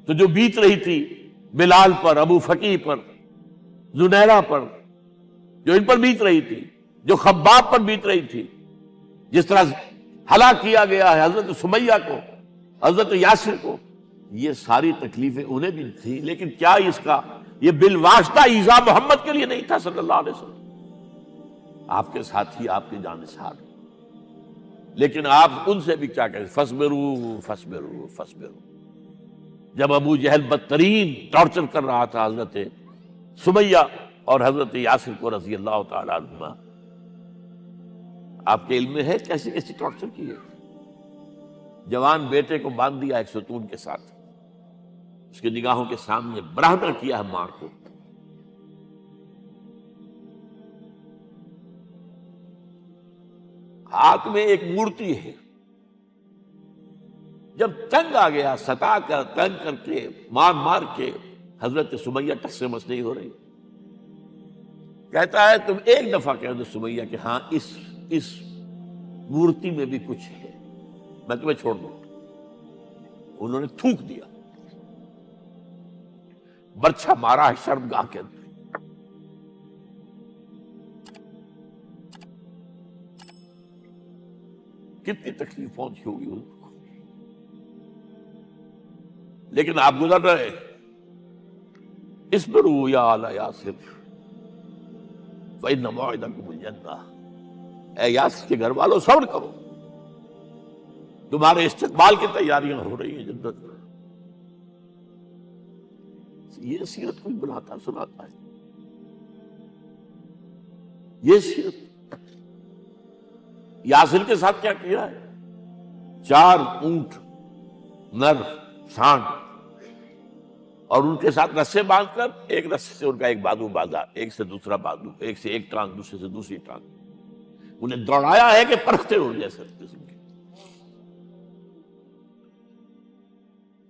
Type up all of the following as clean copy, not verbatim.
تو جو بیت رہی تھی بلال پر، ابو فقیہ پر، زنیرہ پر، جو ان پر بیت رہی تھی، جو خباب پر بیت رہی تھی، جس طرح ہلاک کیا گیا ہے حضرت سمیہ کو، حضرت یاسر کو، یہ ساری تکلیفیں انہیں بھی تھی، لیکن کیا اس کا یہ بالواسطہ ایذا محمد کے لیے نہیں تھا صلی اللہ علیہ وسلم، آپ کے ساتھی، آپ کے جانثار، لیکن آپ ان سے بھی کیا کہیں، فصبروا فصبروا فصبروا۔ جب ابو جہل بدترین ٹارچر کر رہا تھا حضرت سمیہ اور حضرت یاسر کو رضی اللہ تعالی عنہما، آپ کے علم میں ہے کیسی کیسی ٹارچر کی ہے؟ جوان بیٹے کو باندھ دیا ایک ستون کے ساتھ، اس کی نگاہوں کے سامنے برہنہ کیا ہے ماں کو، ہاتھ میں ایک مورتی ہے، جب تنگ آ گیا، ستا کر تنگ کر کے مار مار کے حضرت سمیہ ٹس سے مس نہیں ہو رہی، کہتا ہے تم ایک دفعہ کہہ دو سمیہ کہ ہاں اس مورتی میں بھی کچھ ہے، میں تمہیں چھوڑ دوں۔ انہوں نے تھوک دیا، برچھا مارا ہے شرمگاہ کے اندر، کتنی تکلیف پہنچی ہوگی ان کو، لیکن آپ گزر رہے، اصبروا یا آل یاسر فإن موعدکم الجنہ، اے یاسر کے گھر والوں صبر کرو، تمہارے استقبال کی تیاریاں ہو رہی ہیں جنت میں۔ یہ سیرت کوئی بناتا سناتا ہے، یہ سیرت۔ یاسر کے ساتھ کیا کیا ہے؟ 4 اونٹ نر سانڈ، اور ان کے ساتھ رسے باندھ کر، ایک رسے سے ان کا ایک بازو باندھا، ایک سے دوسرا بازو، ایک سے ایک ٹانگ، دوسرے سے دوسری ٹانگ، انہیں دوڑایا ہے کہ پرکھتے ہو جیسے قسم کے۔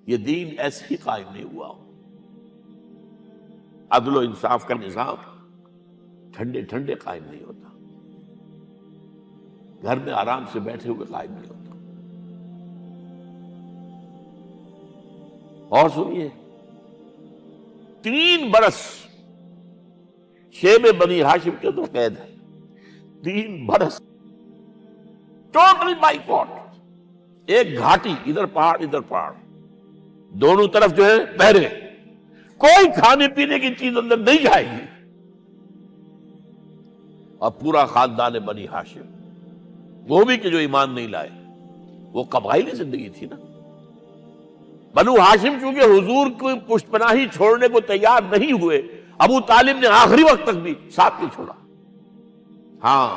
یہ دین ایسے ہی قائم نہیں ہوا، عدل و انصاف کا نظام ٹھنڈے ٹھنڈے قائم نہیں ہوتا، گھر میں آرام سے بیٹھے ہوئے قائم نہیں ہوتا۔ اور سنیے، 3 برس شیب بنی ہاشم کے اندر قید ہے، 3 برس ٹوٹل بائیکاٹ، ایک گھاٹی، ادھر پہاڑ ادھر پہاڑ، دونوں طرف جو ہے پہرے، کوئی کھانے پینے کی چیز اندر نہیں جائے گی، اور پورا خاندان بنی ہاشم، وہ بھی کہ جو ایمان نہیں لائے، وہ قبائلی زندگی تھی نا۔ بنو ہاشم چونکہ حضور کو پشت پناہی چھوڑنے کو تیار نہیں ہوئے، ابو طالب نے آخری وقت تک بھی ساتھ نہیں چھوڑا۔ ہاں،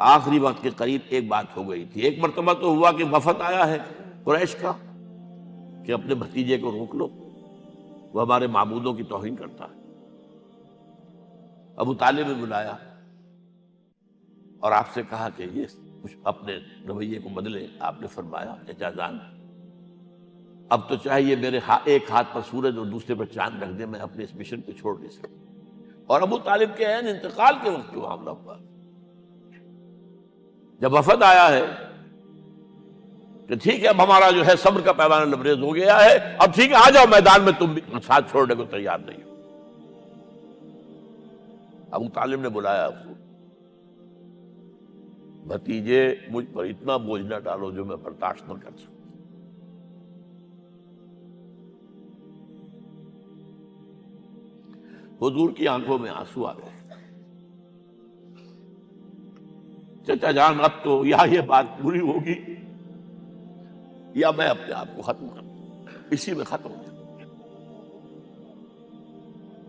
آخری وقت کے قریب ایک بات ہو گئی تھی، ایک مرتبہ تو ہوا کہ وفد آیا ہے قریش کا کہ اپنے بھتیجے کو روک لو، وہ ہمارے معبودوں کی توہین کرتا ہے۔ ابو طالب نے بلایا اور آپ سے کہا کہ یہ کچھ اپنے رویے کو بدلے۔ آپ نے فرمایا چچا جان، اب تو چاہیے میرے ایک ہاتھ پر سورج اور دوسرے پر چاند رکھ دے، میں اپنے اس مشن کو چھوڑ نہیں سکتا۔ اور ابو طالب کے عین انتقال کے وقت جو معاملہ ہوا، جب وفد آیا ہے کہ ٹھیک ہے اب ہمارا جو ہے صبر کا پیمانہ لبریز ہو گیا ہے، اب ٹھیک ہے آ جاؤ میدان میں، تم بھی ساتھ چھوڑنے کو تیار نہیں ہو۔ ابو طالب نے بلایا اس کو، بھتیجے مجھ پر اتنا بوجھ نہ ڈالو جو میں برداشت نہ کر سکوں۔ حضور کی آنکھوں میں آنسو آ گئے۔ چچا جان، اب تو یا یہ بات پوری ہوگی یا میں اپنے آپ کو ختم کر دوں، اسی میں ختم ہو جائے۔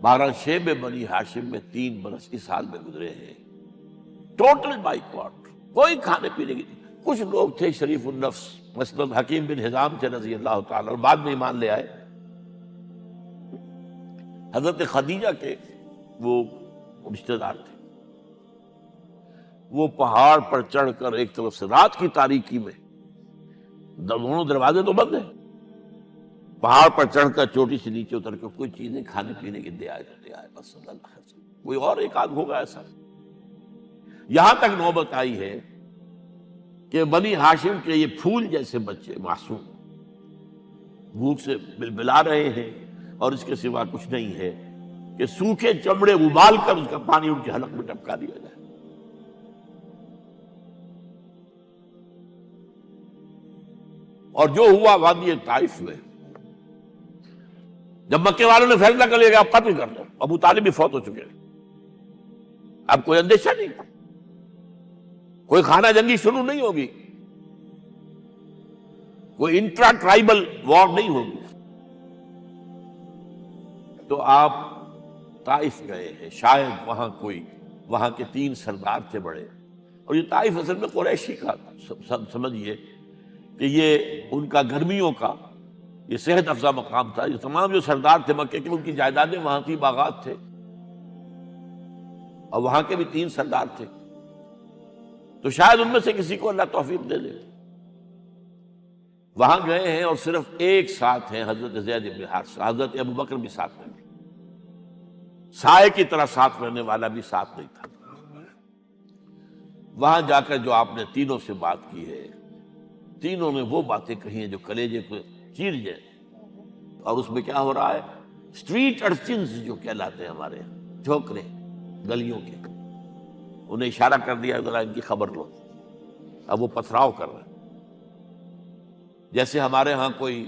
12 شیب بنی ہاشم میں 3 برس اس حال میں گزرے ہیں، ٹوٹل بائیکاٹ، کوئی کھانے پینے کی۔ کچھ لوگ تھے شریف النفس، مثلا حکیم بن حزام تھے رضی اللہ تعالی، اور بعد میں ایمان لے آئے۔ حضرت خدیجہ کے وہ رشتہ دار تھے، وہ پہاڑ پر چڑھ کر ایک طرف سے رات کی تاریکی میں، دونوں دروازے تو بند ہیں، پہاڑ پر چڑھ کر چوٹی سے نیچے اتر کر کوئی چیزیں کھانے پینے کی دے آئے بس صلی اللہ علیہ وسلم۔ کوئی اور ایک آدھ ہوگا ایسا۔ یہاں تک نوبت آئی ہے کہ بنی ہاشم کے یہ پھول جیسے بچے معصوم، بھوک سے بلبلا رہے ہیں، اور اس کے سوا کچھ نہیں ہے کہ سوکھے چمڑے ابال کر اس کا پانی ان کے حلق میں ٹپکا دیا جائے۔ اور جو ہوا وادی طائف میں، جب مکے والوں نے فیصلہ کر لیا کہ آپ قتل کر دو، ابو طالب بھی فوت ہو چکے، اب کوئی اندیشہ نہیں، کوئی خانہ جنگی شروع نہیں ہوگی، کوئی انٹرا ٹرائبل وار نہیں ہوگی، تو آپ طائف گئے ہیں۔ شاید وہاں کے 3 سردار تھے بڑے، اور یہ طائف اصل میں قریشی کا سمجھیے کہ یہ ان کا گرمیوں کا یہ صحت افزا مقام تھا۔ یہ تمام جو سردار تھے مکے کے، ان کی جائیدادیں وہاں تھی، باغات تھے، اور وہاں کے بھی 3 سردار تھے، تو شاید ان میں سے کسی کو اللہ توفیق دے دے۔ وہاں گئے ہیں اور صرف ایک ساتھ ہیں، حضرت زید بن حارثہ، حضرت ابو بکر بھی ساتھ نہیں، سائے کی طرح ساتھ رہنے والا بھی ساتھ نہیں تھا۔ وہاں جا کر جو آپ نے تینوں سے بات کی ہے، تینوں نے وہ باتیں کہی ہیں جو کلیجے کو چیر جائے، اور اس میں کیا ہو رہا ہے، اسٹریٹ ارچنز جو کہلاتے ہیں ہمارے یہاں، چھوکرے گلیوں کے، انہیں اشارہ کر دیا ذرا ان کی خبر لو، اب وہ پتھراؤ کر رہے ہیں۔ جیسے ہمارے ہاں کوئی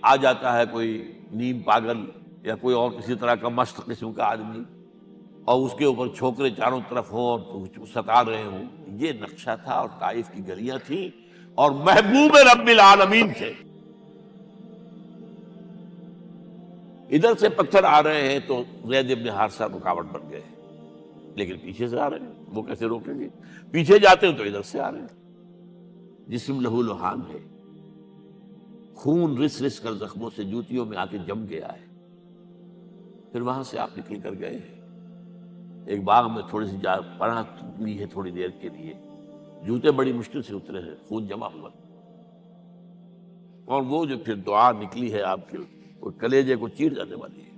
آ جاتا ہے، کوئی نیم پاگل یا کوئی اور کسی طرح کا مست قسم کا آدمی، اور اس کے اوپر چھوکرے چاروں طرف ہوں اور ستا رہے ہوں، یہ نقشہ تھا، اور طائف کی گلیاں تھیں، اور محبوب رب العالمین تھے۔ ادھر سے پتھر آ رہے ہیں تو زید بن حارثہ رکاوٹ بن گئے، لیکن پیچھے سے آ رہے ہیں، وہ کیسے روکیں گے؟ پیچھے جاتے ہیں تو ادھر سے آ رہے ہیں۔ جسم لہو لہان ہے، خون رس رس کر زخموں سے جوتیوں میں آ کے جم گیا ہے۔ پھر وہاں سے آپ نکل کر گئے ہیں، ایک باغ میں تھوڑی سی پناہ لی ہے تھوڑی دیر کے لیے، جوتے بڑی مشکل سے اترے ہیں، خون جمع ہوا، اور وہ جو پھر دعا نکلی ہے آپ کے، وہ کلیجے کو چیر جانے والی ہے۔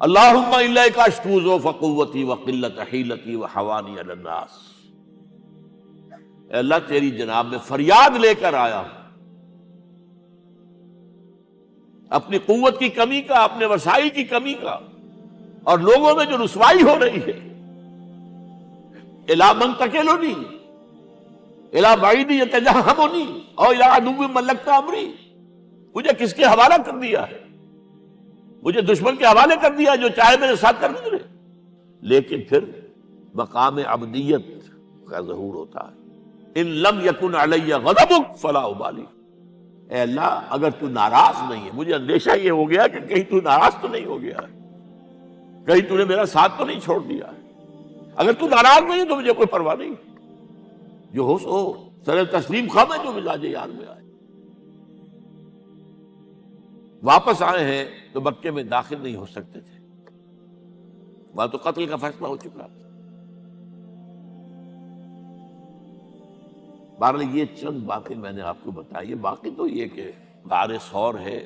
اللہم الیک اشکو ضعف قوتی وقلت حیلتی وحوانی علی الناس، اے اللہ تیری جناب میں فریاد لے کر آیا ہوں، اپنی قوت کی کمی کا، اپنے وسائل کی کمی کا، اور لوگوں میں جو رسوائی ہو رہی ہے، الی من تکلنی الی بعید یتجہمنی او الی عدو ملکت امری، مجھے کس کے حوالہ کر دیا ہے؟ مجھے دشمن کے حوالے کر دیا، جو چاہے میرے ساتھ کر گزرے۔ لیکن پھر مقام عبدیت کا ظہور ہوتا ہے، ان لم یکن علی غضبک فلا ابالی، اے اللہ اگر تو ناراض نہیں ہے، مجھے اندیشہ یہ ہو گیا کہ کہیں تو ناراض تو نہیں ہو گیا ہے، کہیں تو نے میرا ساتھ تو نہیں چھوڑ دیا ہے۔ اگر تو ناراض نہیں ہے تو مجھے کوئی پرواہ نہیں، جو ہو سو سر تسلیم خم ہے، جو مزاج یار میں آئے۔ واپس آئے ہیں تو مکے میں داخل نہیں ہو سکتے تھے، وہاں تو قتل کا فیصلہ ہو چکا۔ بہرحال یہ چند باتیں میں نے آپ کو بتائی، باقی تو یہ کہ غار ثور ہے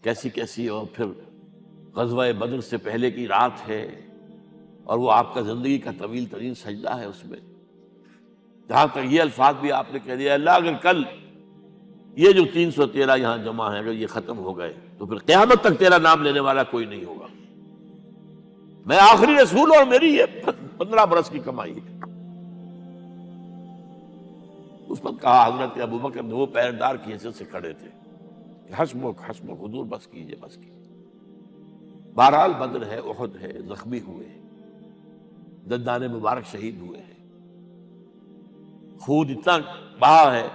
کیسی کیسی، اور پھر غزوہ بدر سے پہلے کی رات ہے، اور وہ آپ کا زندگی کا طویل ترین سجدہ ہے۔ اس میں جہاں تک یہ الفاظ بھی آپ نے کہہ دیا، اللہ اگر کل یہ جو 313 یہاں جمع ہیں اگر یہ ختم ہو گئے تو پھر قیامت تک تیرا نام لینے والا کوئی نہیں ہوگا، میں آخری رسول اور میری یہ 15 برس کی کمائی ہے۔ اس وقت کہا حضرت ابو بکر نے، وہ پہردار کی حیثیت سے کھڑے تھے، کہ حسبک حسبک حضور بس کیجئے بس کیجئے۔ بہرحال بدر ہے، احد ہے، زخمی ہوئے ہیں، دندان مبارک شہید ہوئے ہیں، خون اتنا بہا ہے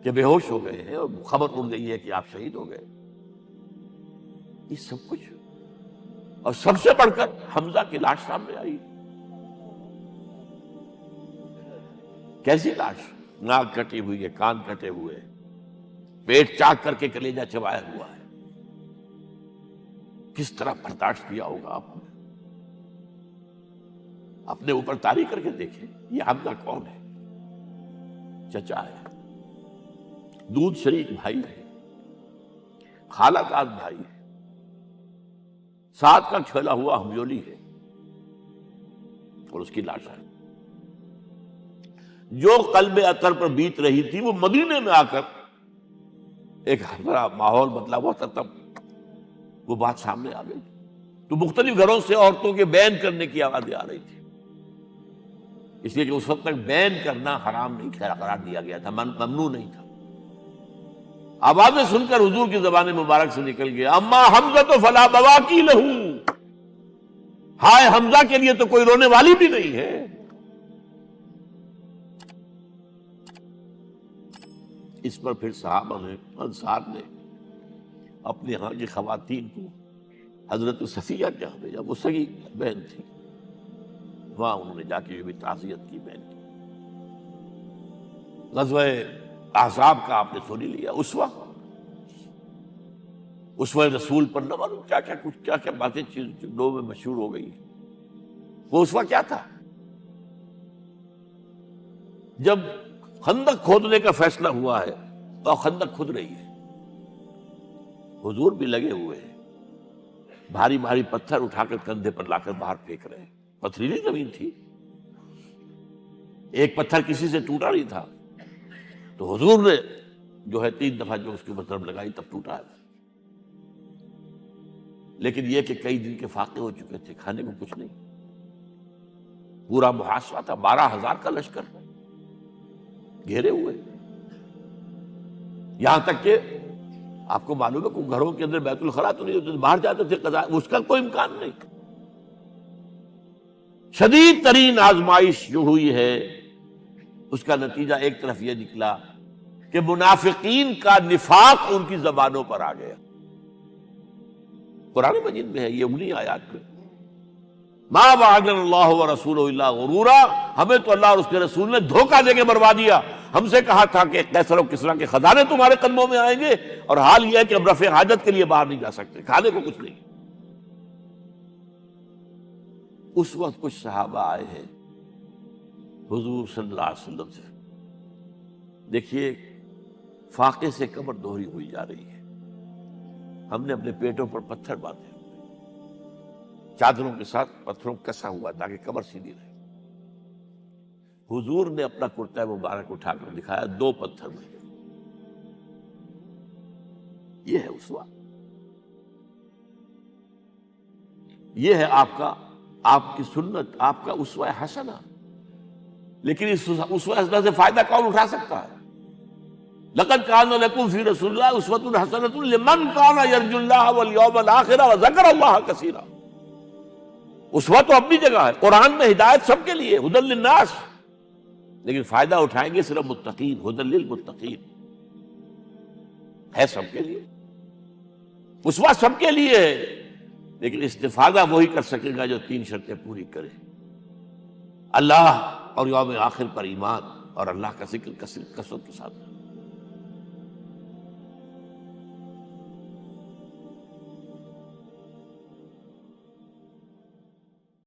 کہ بے ہوش ہو گئے ہیں، اور خبر اڑ گئی ہے کہ آپ شہید ہو گئے۔ یہ سب کچھ، اور سب سے بڑھ کر حمزہ کی لاش سامنے آئی۔ کیسی لاش؟ ناک کٹی ہوئی ہے، کان کٹے ہوئے، پیٹ چاک کر کے کلیجہ چبایا ہوا ہے۔ کس طرح برداشت کیا ہوگا آپ نے؟ اپنے اوپر طاری کر کے دیکھیں، یہ حمزہ کون ہے؟ چچا ہے، دودھ شریک بھائی ہے، خالہ کا بھائی ہے، ساتھ کا کھیلا ہوا ہمجولی ہے، اور اس کی لاش ہے۔ جو قلب اطہر پر بیت رہی تھی وہ مدینے میں آ کر ایک بڑا ماحول بدلا ہوا تھا، تب وہ بات سامنے آ گئی تو مختلف گھروں سے عورتوں کے بین کرنے کی آوازیں آ رہی تھی، اس لیے کہ اس وقت تک بین کرنا حرام نہیں قرار دیا گیا تھا، ممنوع نہیں تھا۔ آوازیں سن کر حضور کی زبان مبارک سے نکل گیا اما حمزہ تو فلا بواکی لہو، ہائے حمزہ کے لیے تو کوئی رونے والی بھی نہیں ہے۔ اس پر پھر صحابہ نے، انصار نے اپنے ہاں کی خواتین کو حضرت صفیہ کے یہاں بھیجا، وہ سگی بہن تھی، وہاں انہوں نے جا کے یہ بھی تعزیت کی بہن کی۔ غزوہ احزاب کا آپ نے سن ہی لیا، اسوہ رسول پر نہ معلوم کیا کیا باتیں لوگوں میں مشہور ہو گئی۔ وہ اسوہ کیا تھا؟ جب خندق کھودنے کا فیصلہ ہوا ہے تو خندق کھود رہی ہے، حضور بھی لگے ہوئے ہیں، بھاری بھاری پتھر اٹھا کر کندھے پر لا کر باہر پھینک رہے ہیں، پتھریلی زمین تھی، ایک پتھر کسی سے ٹوٹا نہیں تھا، تو حضور نے جو ہے 3 دفعہ جو اس کے مطلب لگائی تب ٹوٹا ہے۔ لیکن یہ کہ کئی دن کے فاقے ہو چکے تھے، کھانے کو کچھ نہیں، پورا محاصرہ تھا، 12,000 کا لشکر گھیرے ہوئے، یہاں تک کہ آپ کو معلوم ہے کہ گھروں کے اندر بیت الخلا تو نہیں ہوتے، باہر جاتے تھے قضاء، اس کا کوئی امکان نہیں۔ شدید ترین آزمائش جو ہوئی ہے اس کا نتیجہ ایک طرف یہ نکلا کہ منافقین کا نفاق ان کی زبانوں پر آ گیا۔ قرآن مجید میں ہے یہ انہی آیات میں، ما وعدنا اللہ ورسولہ الا غرورا، ہمیں تو اللہ اور اس کے رسول نے دھوکہ دے کے مروا دیا۔ ہم سے کہا تھا کہ قیصر و کسریٰ کے خزانے تمہارے قدموں میں آئیں گے، اور حال یہ ہے کہ اب رفع حاجت کے لیے باہر نہیں جا سکتے، کھانے کو کچھ نہیں۔ اس وقت کچھ صحابہ آئے ہیں حضور صلی اللہ علیہ وسلم سے، دیکھیے فاقے سے قبر دوہری ہوئی جا رہی ہے، ہم نے اپنے پیٹوں پر پتھر باندھے، چادروں کے ساتھ پتھروں کسا ہوا تاکہ قبر سیدھی رہے۔ حضور نے اپنا کرتا مبارک اٹھا کر دکھایا، 2 پتھر میں، یہ ہے اسوہ، یہ ہے آپ کی سنت، آپ کا اسوہ حسنہ۔ لیکن اس اسوہ حسنہ سے فائدہ کون اٹھا سکتا ہے؟ لقد کان لکم فی رسول اللہ اسوۃ حسنۃ لمن کان یرجو اللہ والیوم الآخر وذکر اللہ کثیرا۔ اسوہ تو اپنی جگہ ہے، قرآن میں ہدایت سب کے لیے، ھدی للناس، لیکن فائدہ اٹھائیں گے صرف متقین، ھدی للمتقین، ہے سب کے لیے، اسوہ سب کے لیے ہے، لیکن استفادہ وہی کر سکے گا جو 3 شرطیں پوری کرے: اللہ اور یوم آخر پر ایمان، اور اللہ کا ذکر کثرت کے ساتھ۔